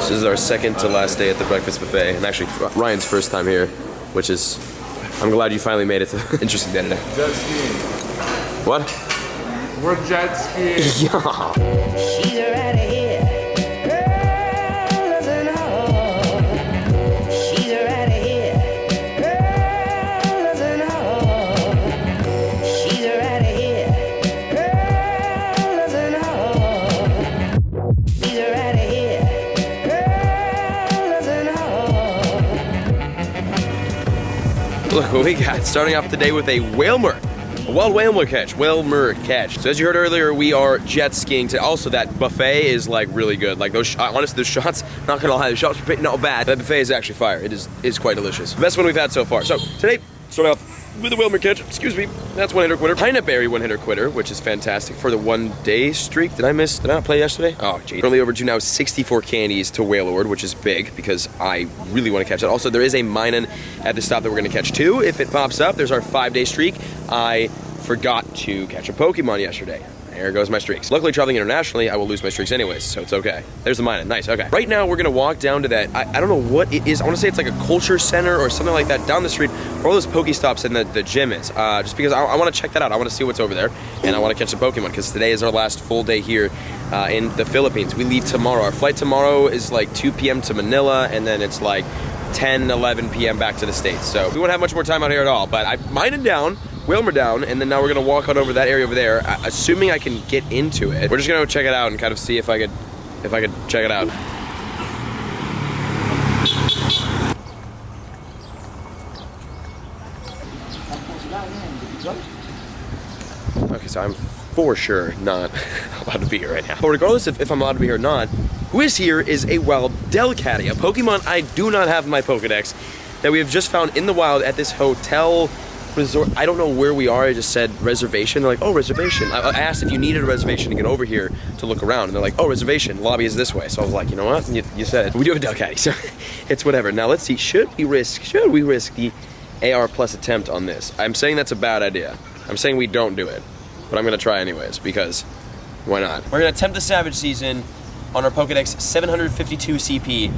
So this is our second to last day at the breakfast buffet, and actually Ryan's first time here, which is, I'm glad you finally made it to interesting day today. Jet skiing. What? We're jet skiing. Yeah. She's right here. Girl doesn't know. She's right here. Girl doesn't know. She's right here. Girl doesn't know. She's right here. Girl doesn't know. Look what we got. Starting off the day with a whalmer. A wild whalmer catch. So as you heard earlier, we are jet skiing today. Also, that buffet is like really good. Like those, honestly, those shots, not gonna lie, the shots are not bad. That buffet is actually fire. It is quite delicious. Best one we've had so far. So today, starting off with the whalmer catch. Excuse me, that's one hitter quitter. Pineapple berry one hitter quitter, which is fantastic for the 1 day streak. Did I not play yesterday? Oh, geez. Currently over to now 64 candies to Whaleward, which is big because I really want to catch that. Also, there is a minin at the stop that we're gonna catch too. If it pops up, there's our 5 day streak. I forgot to catch a Pokemon yesterday. There goes my streaks. Luckily, traveling internationally, I will lose my streaks anyways, so it's okay. There's the mine. Nice, okay. Right now, we're gonna walk down to that, I don't know what it is. I wanna say it's like a culture center or something like that down the street, where all those Pokestops and the gym is. Just because I wanna check that out. I wanna see what's over there, and I wanna catch some Pokemon, because today is our last full day here in the Philippines. We leave tomorrow. Our flight tomorrow is like 2 p.m. to Manila, and then it's like 10, 11 p.m. back to the States. So we won't have much more time out here at all, but I mined down, Wilmer down, and then now we're gonna walk on over that area over there, assuming I can get into it. We're just gonna go check it out and kind of see if I could check it out. Okay, so I'm for sure not allowed to be here right now. But regardless if I'm allowed to be here or not, who is here is a wild Delcatty, a Pokemon I do not have in my Pokedex that we have just found in the wild at this hotel resort. I don't know where we are. I just said reservation. They're like, oh, reservation. I asked if you needed a reservation to get over here to look around, and they're like, oh, reservation. Lobby is this way. So I was like, you know what? You said it. We do have a Delcatty, so it's whatever. Now let's see. Should we risk the AR plus attempt on this? I'm saying that's a bad idea. I'm saying we don't do it, but I'm gonna try anyways because why not? We're gonna attempt the Savage Season on our Pokedex 752 CP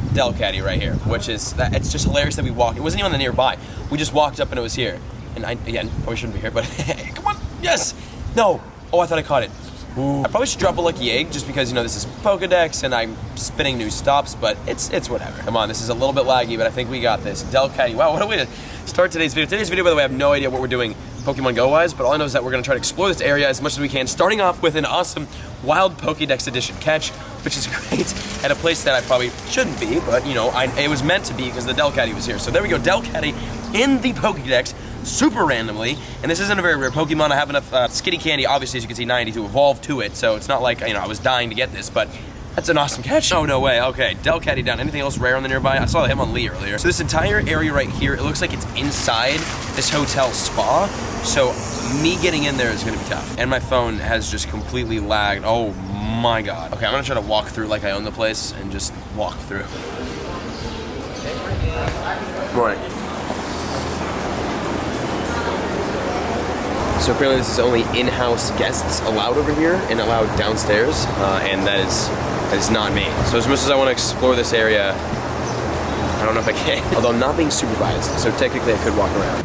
Delcatty right here, which is, it's just hilarious that we walked. It wasn't even on the nearby. We just walked up and it was here. And again, probably shouldn't be here, but hey, come on, yes! No! Oh, I thought I caught it. Ooh. I probably should drop a lucky egg just because, you know, this is Pokedex and I'm spinning new stops, but it's whatever. Come on, this is a little bit laggy, but I think we got this. Delcatty, wow, what a way to start today's video. Today's video, by the way, I have no idea what we're doing Pokemon Go wise, but all I know is that we're gonna try to explore this area as much as we can, starting off with an awesome Wild Pokédex Edition catch, which is great at a place that I probably shouldn't be, but you know, it was meant to be because the Delcatty was here. So there we go, Delcatty in the Pokédex, super randomly, and this isn't a very rare Pokemon. I have enough Skitty Candy, obviously, as you can see, 90 to evolve to it, so it's not like, you know, I was dying to get this, but that's an awesome catch. Oh, no way. Okay, Delcatty down. Anything else rare on the nearby? I saw him on Lee earlier. So this entire area right here, it looks like it's inside this hotel spa. So me getting in there is gonna be tough. And my phone has just completely lagged. Oh my God. Okay, I'm gonna try to walk through like I own the place and just walk through. Good morning. So apparently this is only in-house guests allowed over here and allowed downstairs, and that is not me. So as much as I want to explore this area, I don't know if I can. Although I'm not being supervised, so technically I could walk around.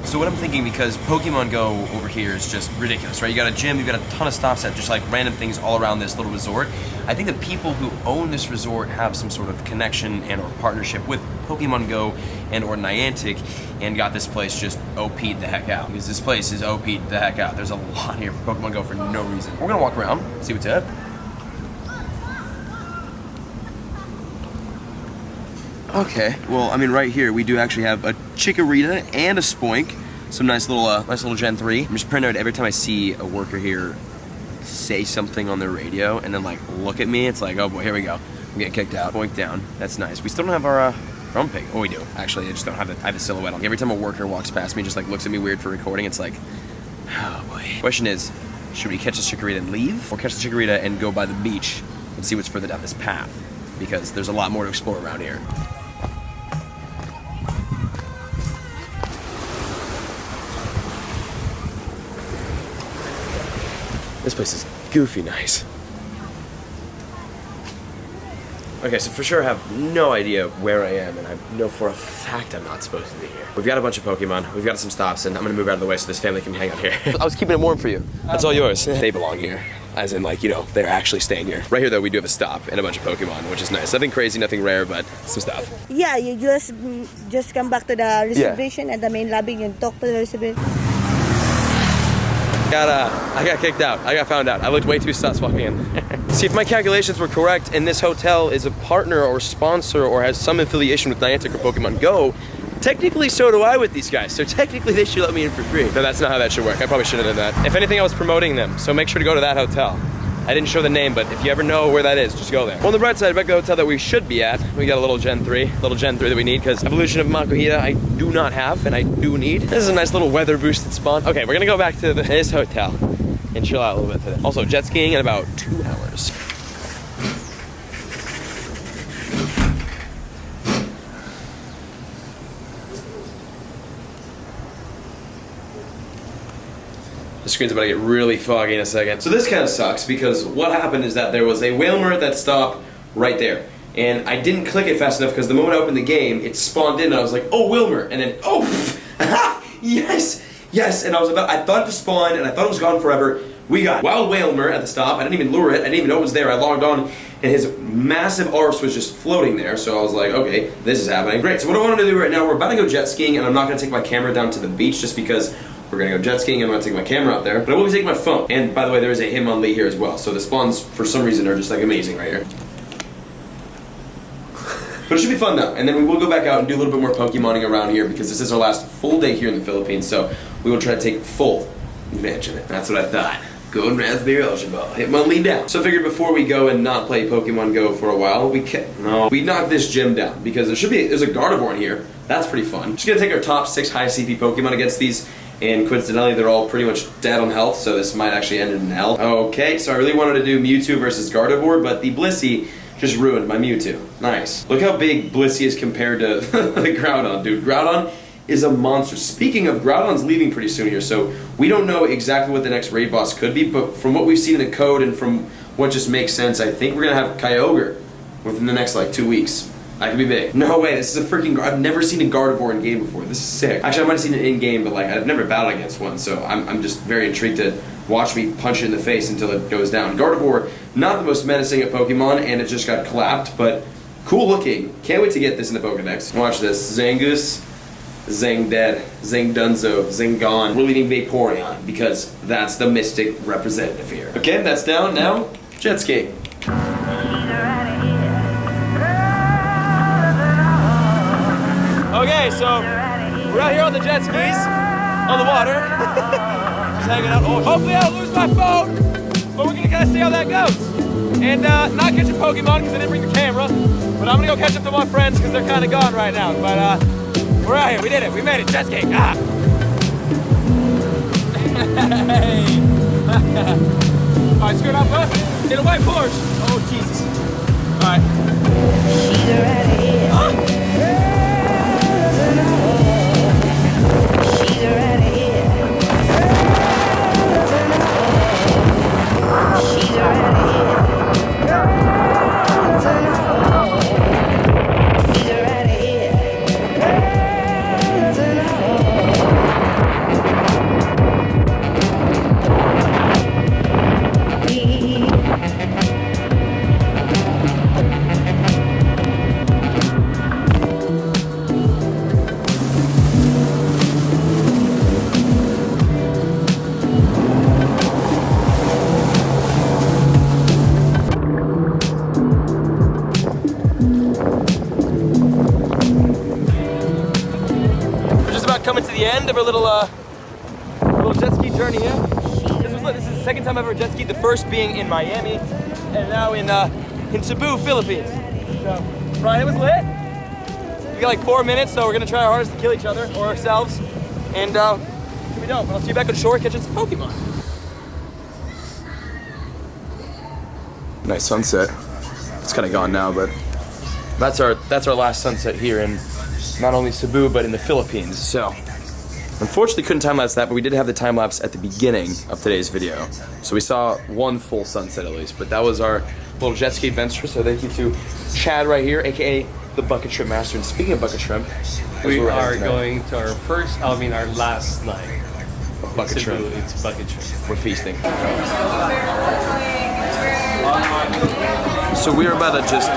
So what I'm thinking, because Pokemon Go over here is just ridiculous, right? You got a gym, you got a ton of stops at just like random things all around this little resort. I think the people who own this resort have some sort of connection and or partnership with Pokemon Go and or Niantic and got this place just OP'd the heck out. Because this place is OP'd the heck out. There's a lot here for Pokemon Go for no reason. We're gonna walk around, see what's up. Okay, well, I mean, right here we do actually have a Chikorita and a Spoink. Some nice little Gen 3. I'm just printing out every time I see a worker here say something on their radio and then like look at me, it's like, oh boy, here we go. I'm getting kicked out. Spoink down. That's nice. We still don't have our Grumpig. Oh, we do. Actually, I just don't have I have the silhouette on. Every time a worker walks past me, just like looks at me weird for recording, it's like, oh boy. Question is, should we catch the Chikorita and leave, or catch the Chikorita and go by the beach and see what's further down this path? Because there's a lot more to explore around here. This place is goofy nice. Okay, so for sure I have no idea where I am, and I know for a fact I'm not supposed to be here. We've got a bunch of Pokemon, we've got some stops, and I'm gonna move out of the way so this family can hang out here. I was keeping it warm for you. That's all yours. They belong here. As in, like, you know, they're actually staying here. Right here, though, we do have a stop and a bunch of Pokemon, which is nice. Nothing crazy, nothing rare, but some stuff. Yeah, you just come back to the reservation and the main lobby and talk to the reservation. I got kicked out. I got found out. I looked way too sus walking in. See, if my calculations were correct and this hotel is a partner or sponsor or has some affiliation with Niantic or Pokemon Go, technically so do I with these guys. So technically they should let me in for free. No, that's not how that should work. I probably should have done that. If anything, I was promoting them. So make sure to go to that hotel. I didn't show the name, but if you ever know where that is, just go there. On the bright side, back to the hotel that we should be at, we got a little Gen 3 that we need, because Evolution of Makuhita I do not have, and I do need. This is a nice little weather boosted spawn. Okay, we're gonna go back to this hotel and chill out a little bit today. Also, jet skiing in about 2 hours. The screen's about to get really foggy in a second. So this kind of sucks because what happened is that there was a Whalmer at that stop right there. And I didn't click it fast enough because the moment I opened the game, it spawned in and I was like, oh, Whalmer. And then, oh, yes, yes. And I thought it just spawned and I thought it was gone forever. We got Wild Whalmer at the stop. I didn't even lure it. I didn't even know it was there. I logged on and his massive arse was just floating there. So I was like, okay, this is happening. Great. So what I wanted to do right now, we're about to go jet skiing and I'm not going to take my camera down to the beach just because we're gonna go jet skiing. I'm gonna take my camera out there, but I will be taking my phone. And by the way, there is a Hitmonlee here as well. So the spawns, for some reason, are just like amazing right here. But it should be fun though. And then we will go back out and do a little bit more Pokemoning around here because this is our last full day here in the Philippines. So we will try to take full advantage of it. That's what I thought. Golden Raspberry Ultra Ball. Hitmonlee down. So I figured before we go and not play Pokemon Go for a while, we knock this gym down because there's a Gardevoir in here. That's pretty fun. Just gonna take our top 6 high CP Pokemon against these. And coincidentally, they're all pretty much dead on health, so this might actually end in an L. Okay, so I really wanted to do Mewtwo versus Gardevoir, but the Blissey just ruined my Mewtwo. Nice. Look how big Blissey is compared to the Groudon, dude. Groudon is a monster. Speaking of, Groudon's leaving pretty soon here, so we don't know exactly what the next raid boss could be, but from what we've seen in the code and from what just makes sense, I think we're gonna have Kyogre within the next, like, 2 weeks. That could be big. No way, this is a freaking... I've never seen a Gardevoir in game before. This is sick. Actually, I might have seen it in game, but like I've never battled against one, so I'm just very intrigued to watch me punch it in the face until it goes down. Gardevoir, not the most menacing of Pokemon, and it just got clapped, but cool looking. Can't wait to get this in the Pokedex. Watch this. Zangoose, Zang dead, Zang Dunzo, Zang gone. We're leading Vaporeon, because that's the Mystic representative here. Okay, that's down. Now, jet ski. Okay, so we're out here on the jet skis, on the water, just hanging out. Oh, hopefully I don't lose my phone, but we're gonna kind of see how that goes. And not catch a Pokemon because I didn't bring the camera, but I'm gonna go catch up to my friends because they're kind of gone right now. But we're out here, we did it, we made it, jet ski. Ah. Hey. All right, skirt up, huh? In a white Porsche. Oh, Jesus. All right. She's right here. Huh? She's right here. She's right here. Coming to the end of our little jet ski journey here. This is the second time I've ever jet skied, the first being in Miami, and now in Cebu, Philippines. So, Brian, it was lit. We got like 4 minutes, so we're gonna try our hardest to kill each other or ourselves, and here we go. But I'll see you back on shore catching some Pokemon. Nice sunset. It's kind of gone now, but that's our last sunset here in not only Cebu but in the Philippines. So Unfortunately, couldn't time-lapse that, but we did have the time-lapse at the beginning of today's video. So we saw one full sunset at least, but that was our little jet ski adventure, so thank you to Chad right here, aka the Bucket Shrimp Master. And speaking of Bucket Shrimp, we are going to our our last night. Bucket Shrimp. It's Bucket Shrimp. We're feasting. So we're about to just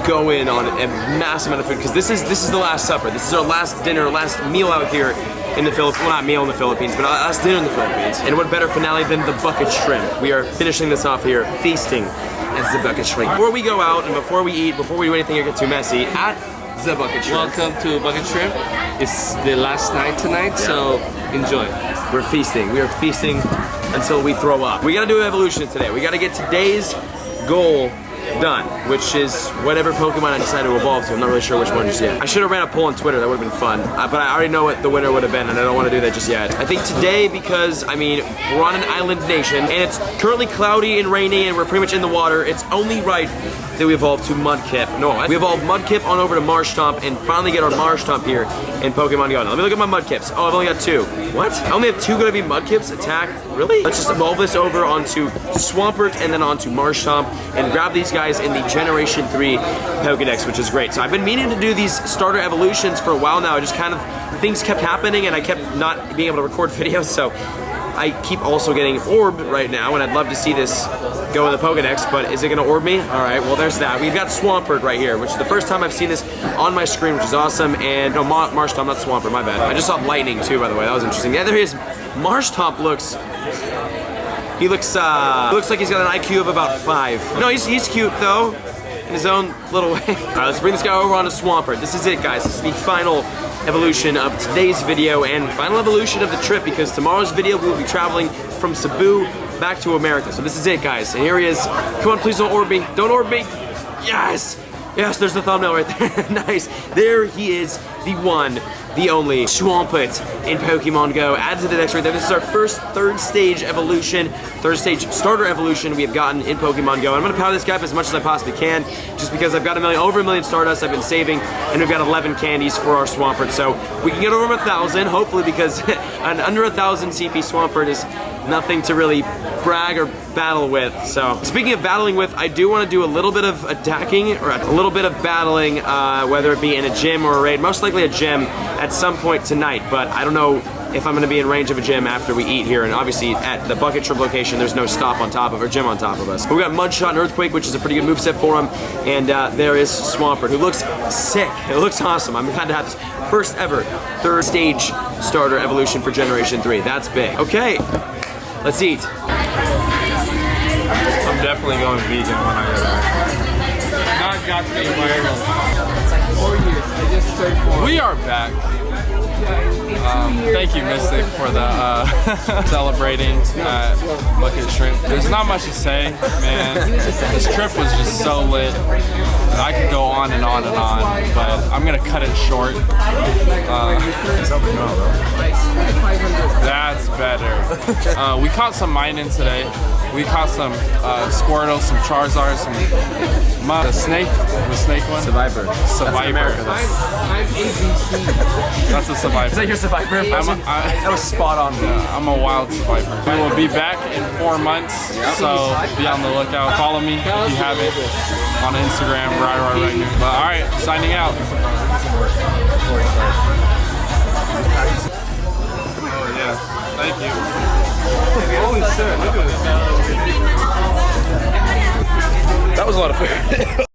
go in on a massive amount of food, because this is the last supper. This is our last dinner, last meal out here in the Philippines. Well, not meal in the Philippines, but last dinner in the Philippines. And what better finale than the Bucket Shrimp? We are finishing this off here, feasting as the Bucket Shrimp. Before we go out and before we eat, before we do anything or get too messy, at the Bucket Shrimp. Welcome to Bucket Shrimp. It's the last night tonight, so enjoy. We're feasting. We are feasting until we throw up. We gotta do evolution today. We gotta get today's goal done, which is whatever Pokemon I decide to evolve to. I'm not really sure which one just yet. I should have ran a poll on Twitter, that would have been fun, but I already know what the winner would have been, and I don't want to do that just yet. I think today, because, I mean, we're on an island nation, and it's currently cloudy and rainy, and we're pretty much in the water, it's only right that we evolve to Mudkip. No, we evolve Mudkip on over to Marshtomp, and finally get our Marshtomp here in Pokemon Go. Now, let me look at my Mudkips. Oh, I've only got 2. What? I only have 2 gonna be Mudkips? Attack? Really? Let's just evolve this over onto Swampert, and then onto Marshtomp, and grab these guys in the Generation 3 Pokedex, which is great. So I've been meaning to do these starter evolutions for a while now. I just kind of, things kept happening and I kept not being able to record videos, so I keep also getting orbed right now, and I'd love to see this go in the Pokedex, but is it gonna orb me? All right, well there's that. We've got Swampert right here, which is the first time I've seen this on my screen, which is awesome, and no, Marshtomp, not Swampert, my bad. I just saw lightning too, by the way, that was interesting. Yeah, there he is. Marshtomp looks like he's got an IQ of about 5. No, he's cute though, in his own little way. All right, let's bring this guy over onto Swampert. This is it, guys. This is the final evolution of today's video and final evolution of the trip, because tomorrow's video we will be traveling from Cebu back to America. So this is it, guys. And here he is. Come on, please don't orb me. Don't orb me. Yes. Yes, there's the thumbnail right there. Nice. There he is, the one, the only Swampert in Pokemon Go. Added to the deck right there. This is our first third stage starter evolution we have gotten in Pokemon Go. I'm gonna power this guy up as much as I possibly can, just because I've got over a million Stardust I've been saving, and we've got 11 candies for our Swampert. So we can get over 1,000, hopefully, because an under 1,000 CP Swampert is nothing to really brag or battle with. So speaking of battling with, I do want to do a little bit of attacking or a little bit of battling, whether it be in a gym or a raid, most likely a gym at some point tonight, but I don't know if I'm going to be in range of a gym after we eat here. And obviously at the Bucket Shrimp location there's no stop on top of, or gym on top of us. But we got Mudshot and Earthquake, which is a pretty good moveset for him, and there is Swampert, who looks sick. It looks awesome. I'm glad to have this first ever third stage starter evolution for Generation 3. That's big. Okay, let's eat. I'm definitely going vegan when I get back. Not got to be viral. 4 years. I just turned 4. We are back. Thank you, Mystic, for the celebrating Bucket Shrimp. There's not much to say, man. This trip was just so lit. I could go on and on and on, but I'm gonna cut it short. That's better. We caught some Minun today. We caught some Squirtle, some Charizard, some the snake one. Survivor. I'm ABC. That's a survivor. Is that your Survivor? That was spot on. Yeah, I'm a wild survivor. We will be back in 4 months, so be on the lookout. Follow me if you haven't on Instagram, right now. But all right, signing out. Oh yeah, thank you. Holy shit, look at this. That was a lot of food.